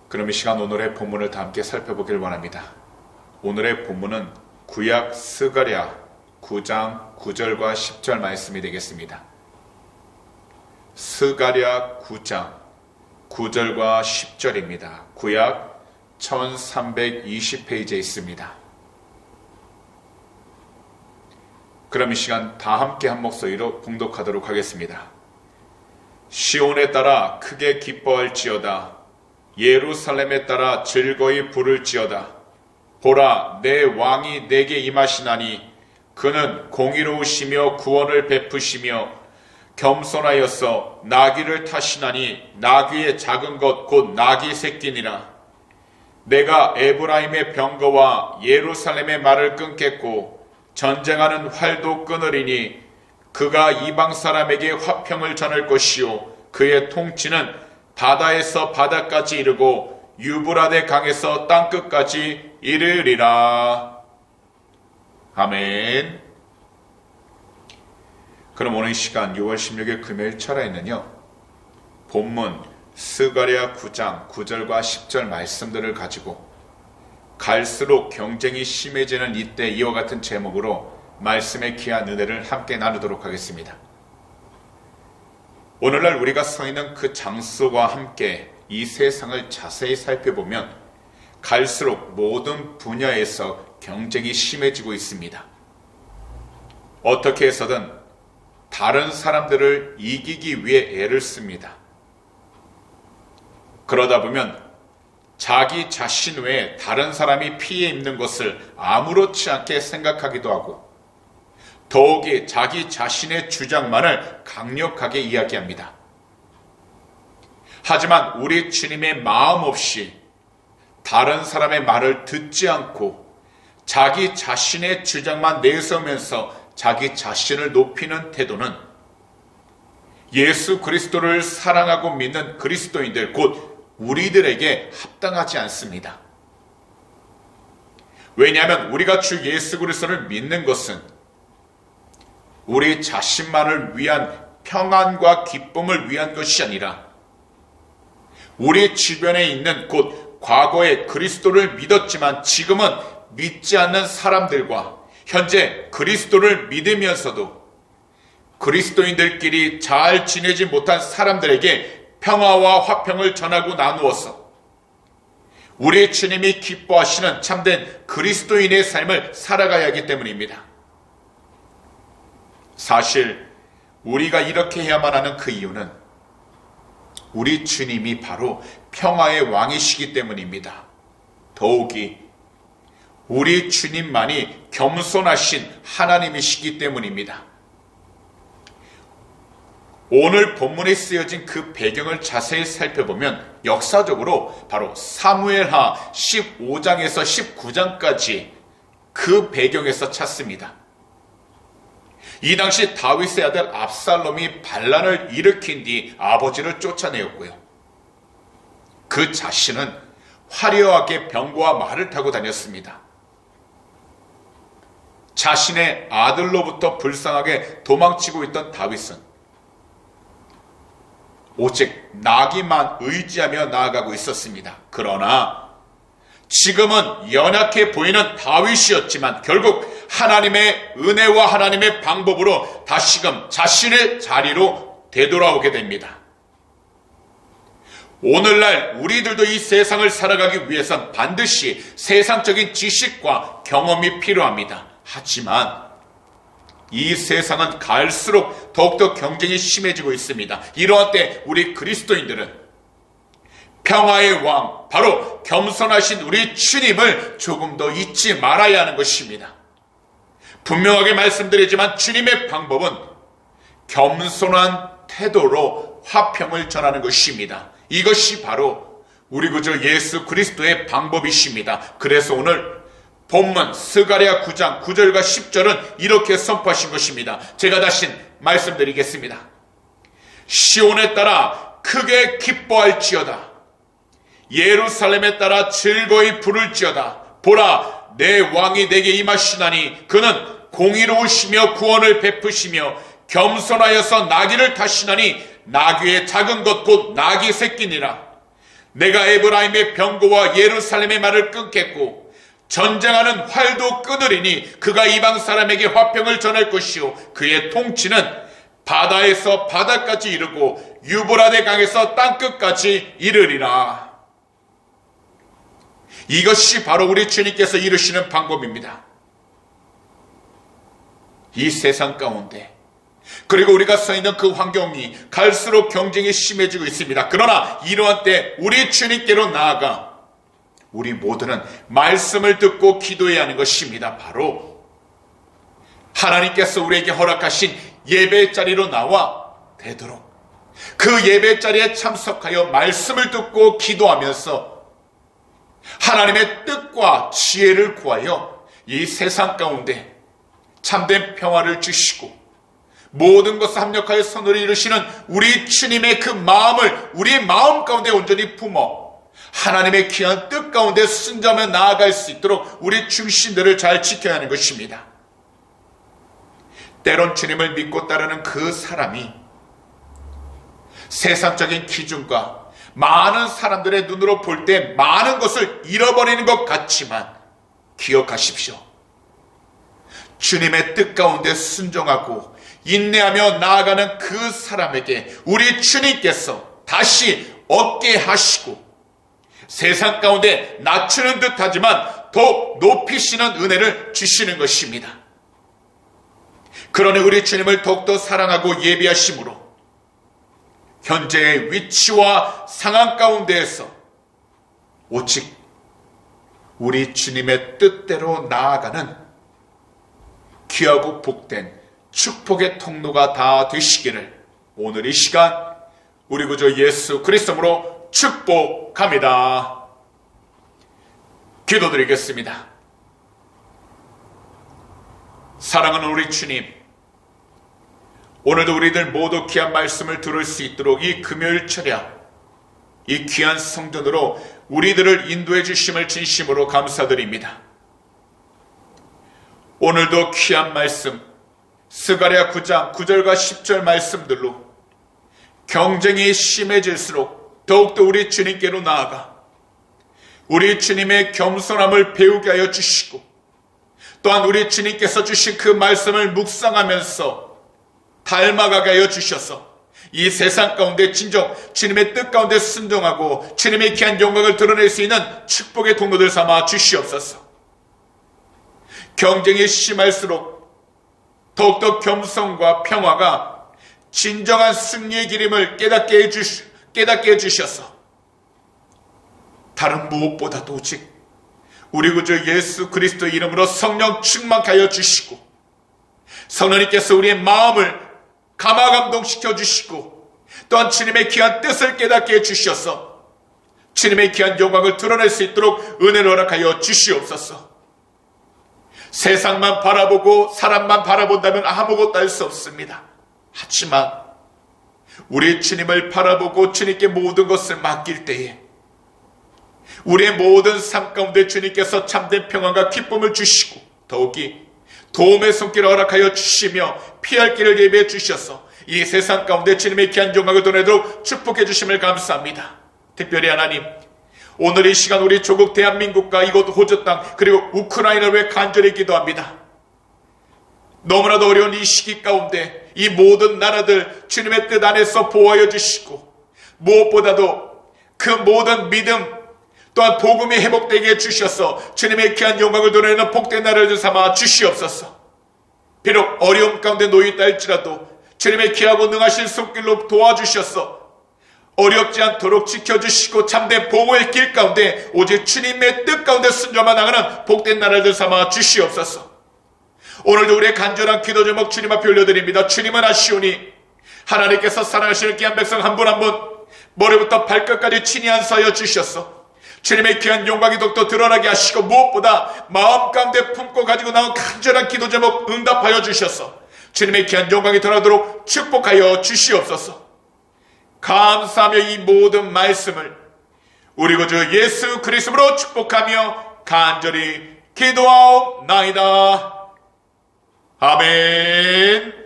그럼 이 시간 오늘의 본문을 다 함께 살펴보길 원합니다. 오늘의 본문은 구약 스가랴 9장 9절과 10절 말씀이 되겠습니다. 스가랴 9장 9절과 10절입니다. 구약 1320페이지에 있습니다. 그럼 이 시간 다 함께 한 목소리로 봉독하도록 하겠습니다. 시온에 따라 크게 기뻐할지어다. 예루살렘에 따라 즐거이 부를지어다. 보라, 내 왕이 내게 임하시나니 그는 공의로우시며 구원을 베푸시며 겸손하여서 나귀를 타시나니 나귀의 작은 것 곧 나귀 새끼니라. 내가 에브라임의 병거와 예루살렘의 말을 끊겠고 전쟁하는 활도 끊으리니 그가 이방 사람에게 화평을 전할 것이요 그의 통치는 바다에서 바다까지 이르고 유브라데 강에서 땅끝까지 이르리라. 아멘. 그럼 오늘 시간 6월 16일 금요일 철야에는요, 본문 스가랴 9장 9절과 10절 말씀들을 가지고 갈수록 경쟁이 심해지는 이때 이와 같은 제목으로 말씀의 귀한 은혜를 함께 나누도록 하겠습니다. 오늘날 우리가 서 있는 그 장소와 함께 이 세상을 자세히 살펴보면 갈수록 모든 분야에서 경쟁이 심해지고 있습니다. 어떻게 해서든 다른 사람들을 이기기 위해 애를 씁니다. 그러다 보면 자기 자신 외에 다른 사람이 피해 입는 것을 아무렇지 않게 생각하기도 하고 더욱이 자기 자신의 주장만을 강력하게 이야기합니다. 하지만 우리 주님의 마음 없이 다른 사람의 말을 듣지 않고 자기 자신의 주장만 내세우면서 자기 자신을 높이는 태도는 예수 그리스도를 사랑하고 믿는 그리스도인들 곧 우리들에게 합당하지 않습니다. 왜냐하면 우리가 주 예수 그리스도를 믿는 것은 우리 자신만을 위한 평안과 기쁨을 위한 것이 아니라 우리 주변에 있는 곧 과거에 그리스도를 믿었지만 지금은 믿지 않는 사람들과 현재 그리스도를 믿으면서도 그리스도인들끼리 잘 지내지 못한 사람들에게 평화와 화평을 전하고 나누어서 우리 주님이 기뻐하시는 참된 그리스도인의 삶을 살아가야 하기 때문입니다. 사실 우리가 이렇게 해야만 하는 그 이유는 우리 주님이 바로 평화의 왕이시기 때문입니다. 더욱이 우리 주님만이 겸손하신 하나님이시기 때문입니다. 오늘 본문에 쓰여진 그 배경을 자세히 살펴보면 역사적으로 바로 사무엘하 15장에서 19장까지 그 배경에서 찾습니다. 이 당시 다윗의 아들 압살롬이 반란을 일으킨 뒤 아버지를 쫓아내었고요. 그 자신은 화려하게 병거와 말을 타고 다녔습니다. 자신의 아들로부터 불쌍하게 도망치고 있던 다윗은 오직 나귀만 의지하며 나아가고 있었습니다. 그러나 지금은 연약해 보이는 다윗이었지만 결국 하나님의 은혜와 하나님의 방법으로 다시금 자신의 자리로 되돌아오게 됩니다. 오늘날 우리들도 이 세상을 살아가기 위해선 반드시 세상적인 지식과 경험이 필요합니다. 하지만 이 세상은 갈수록 더욱더 경쟁이 심해지고 있습니다. 이러한 때 우리 그리스도인들은 평화의 왕, 바로 겸손하신 우리 주님을 조금 더 잊지 말아야 하는 것입니다. 분명하게 말씀드리지만 주님의 방법은 겸손한 태도로 화평을 전하는 것입니다. 이것이 바로 우리 구주 예수 그리스도의 방법이십니다. 그래서 오늘 본문 스가랴 9장 9절과 10절은 이렇게 선포하신 것입니다. 제가 다시 말씀드리겠습니다. 시온에 따라 크게 기뻐할지어다. 예루살렘에 따라 즐거이 부를지어다. 보라, 내 왕이 내게 임하시나니 그는 공의로우시며 구원을 베푸시며 겸손하여서 나귀를 타시나니 나귀의 작은 것 곧 나귀 새끼니라. 내가 에브라임의 병거와 예루살렘의 말을 끊겠고 전쟁하는 활도 끊으리니 그가 이방 사람에게 화평을 전할 것이요 그의 통치는 바다에서 바다까지 이르고 유브라데 강에서 땅끝까지 이르리라. 이것이 바로 우리 주님께서 이루시는 방법입니다. 이 세상 가운데 그리고 우리가 서 있는 그 환경이 갈수록 경쟁이 심해지고 있습니다. 그러나 이러한 때 우리 주님께로 나아가 우리 모두는 말씀을 듣고 기도해야 하는 것입니다. 바로 하나님께서 우리에게 허락하신 예배 자리로 나와 되도록 그 예배 자리에 참석하여 말씀을 듣고 기도하면서 하나님의 뜻과 지혜를 구하여 이 세상 가운데 참된 평화를 주시고 모든 것을 합력하여 선을 이루시는 우리 주님의 그 마음을 우리의 마음 가운데 온전히 품어 하나님의 귀한 뜻 가운데 순종하며 나아갈 수 있도록 우리 중심들을 잘 지켜야 하는 것입니다. 때론 주님을 믿고 따르는 그 사람이 세상적인 기준과 많은 사람들의 눈으로 볼 때 많은 것을 잃어버리는 것 같지만 기억하십시오. 주님의 뜻 가운데 순종하고 인내하며 나아가는 그 사람에게 우리 주님께서 다시 얻게 하시고 세상 가운데 낮추는 듯 하지만 더 높이시는 은혜를 주시는 것입니다. 그러니 우리 주님을 더욱더 사랑하고 예비하심으로 현재의 위치와 상황 가운데에서 오직 우리 주님의 뜻대로 나아가는 귀하고 복된 축복의 통로가 다 되시기를 오늘 이 시간 우리 구주 예수 그리스도로 축복합니다. 기도드리겠습니다. 사랑하는 우리 주님, 오늘도 우리들 모두 귀한 말씀을 들을 수 있도록 이 금요일 철야 이 귀한 성전으로 우리들을 인도해 주심을 진심으로 감사드립니다. 오늘도 귀한 말씀 스가랴 9장 9절과 10절 말씀들로 경쟁이 심해질수록 더욱더 우리 주님께로 나아가 우리 주님의 겸손함을 배우게 하여 주시고 또한 우리 주님께서 주신 그 말씀을 묵상하면서 닮아가게 하여 주셔서 이 세상 가운데 진정 주님의 뜻 가운데 순종하고 주님의 귀한 영광을 드러낼 수 있는 축복의 통로들 삼아 주시옵소서. 경쟁이 심할수록 더욱더 겸손과 평화가 진정한 승리의 기림을 깨닫게 해주셔서 다른 무엇보다도 오직 우리 구주 예수 그리스도의 이름으로 성령 충만하여 주시고 성령님께서 우리의 마음을 감화감동시켜 주시고 또한 주님의 귀한 뜻을 깨닫게 해주셔서 주님의 귀한 영광을 드러낼 수 있도록 은혜를 허락하여 주시옵소서. 세상만 바라보고 사람만 바라본다면 아무것도 할 수 없습니다. 하지만 우리 주님을 바라보고 주님께 모든 것을 맡길 때에 우리의 모든 삶 가운데 주님께서 참된 평안과 기쁨을 주시고 더욱이 도움의 손길을 허락하여 주시며 피할 길을 예비해 주셔서 이 세상 가운데 주님의 귀한 영광을 드러내도록 축복해 주심을 감사합니다. 특별히 하나님, 오늘 이 시간 우리 조국 대한민국과 이곳 호주 땅 그리고 우크라이나를 위해 간절히 기도합니다. 너무나도 어려운 이 시기 가운데 이 모든 나라들 주님의 뜻 안에서 보호하여 주시고 무엇보다도 그 모든 믿음 또한 복음이 회복되게 해주셔서 주님의 귀한 영광을 드러내는 복된 나라를 삼아 주시옵소서. 비록 어려움 가운데 놓여있다 할지라도 주님의 귀하고 능하신 손길로 도와주셔서 어렵지 않도록 지켜주시고 참된 보호의 길 가운데 오직 주님의 뜻 가운데 순종만 나가는 복된 나라를 삼아 주시옵소서. 오늘도 우리의 간절한 기도 제목 주님 앞에 올려드립니다. 주님은 아시오니 하나님께서 사랑하시는 귀한 백성 한 분 한 분 머리부터 발끝까지 친히 안수하여 주셔서 주님의 귀한 영광이 더욱더 드러나게 하시고 무엇보다 마음 가운데 품고 가지고 나온 간절한 기도 제목 응답하여 주셔서 주님의 귀한 영광이 드러나도록 축복하여 주시옵소서. 감사하며 이 모든 말씀을 우리 구주 예수 그리스도로 축복하며 간절히 기도하옵나이다. 아멘.